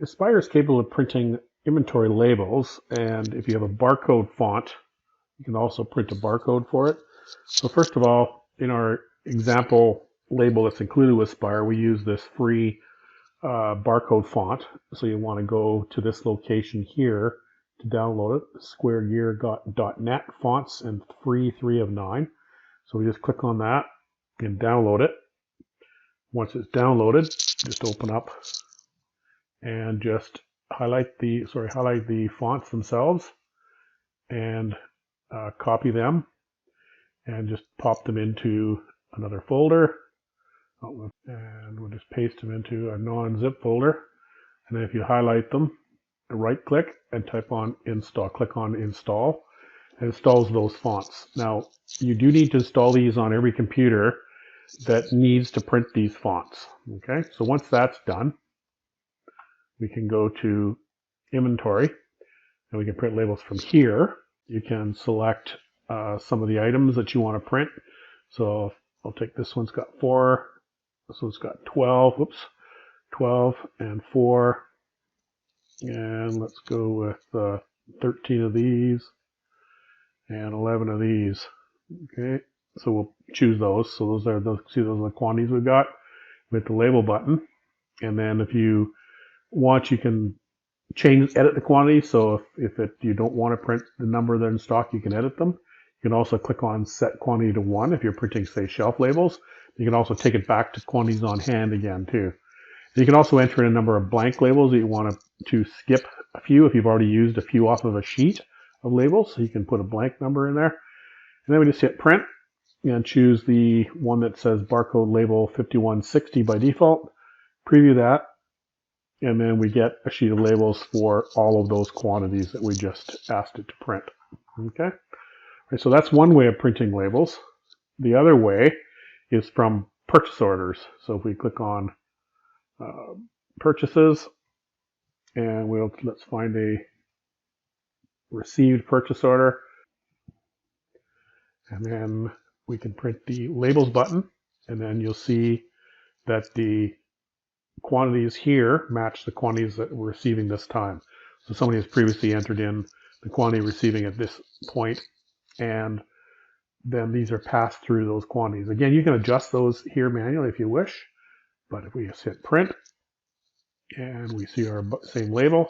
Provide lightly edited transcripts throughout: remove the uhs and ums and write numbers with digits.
Spire is capable of printing inventory labels, and if you have a barcode font, you can also print a barcode for it. So first of all, in our example label that's included with Spire, we use this free barcode font. So you want to go to this location here to download it, squaregear.net fonts and free 3 of 9. So we just click on that and download it. Once it's downloaded, just open up and just highlight the fonts themselves and copy them and just pop them into another folder. And we'll just paste them into a non-zip folder. And then if you highlight them, right click and type on install, click on install, and it installs those fonts. Now, you do need to install these on every computer that needs to print these fonts. Okay, so once that's done, we can go to inventory and we can print labels from here. You can select some of the items that you want to print. So I'll take this one's got 4, this one's got 12, whoops, 12 and 4. And let's go with 13 of these and 11 of these. Okay, so we'll choose those. So those are the quantities we've got with the label button. And then if you want, you can edit the quantity. So if you don't want to print the number that are in stock, you can edit them. You can also click on set quantity to 1 if you're printing, say, shelf labels. You can also take it back to quantities on hand again too. You can also enter in a number of blank labels that you want to skip a few if you've already used a few off of a sheet of labels. So you can put a blank number in there. And then we just hit print and choose the one that says barcode label 5160 by default. Preview that. And then we get a sheet of labels for all of those quantities that we just asked it to print. Okay. Right, so that's one way of printing labels. The other way is from purchase orders. So if we click on purchases, and let's find a received purchase order, and then we can print the labels button, and then you'll see that the quantities here match the quantities that we're receiving this time. So somebody has previously entered in the quantity receiving at this point, and then these are passed through those quantities. Again, you can adjust those here manually if you wish, but if we just hit print and we see our same label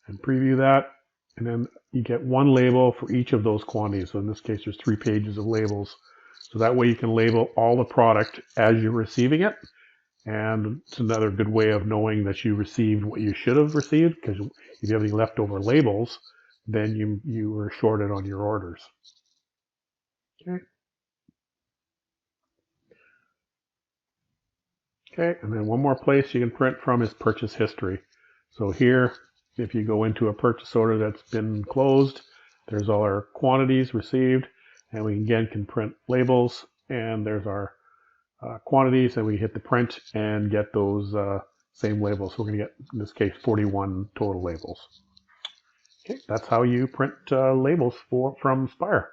and preview that, and then you get one label for each of those quantities. So in this case, there's 3 pages of labels. So that way you can label all the product as you're receiving it. And it's another good way of knowing that you received what you should have received, because if you have any leftover labels, then you were shorted on your orders. Okay. Okay, and then one more place you can print from is purchase history. So here, if you go into a purchase order that's been closed, there's all our quantities received, and we again can print labels, and there's our quantities, and we hit the print and get those same labels. So we're going to get, in this case, 41 total labels. Okay, that's how you print labels from Spire.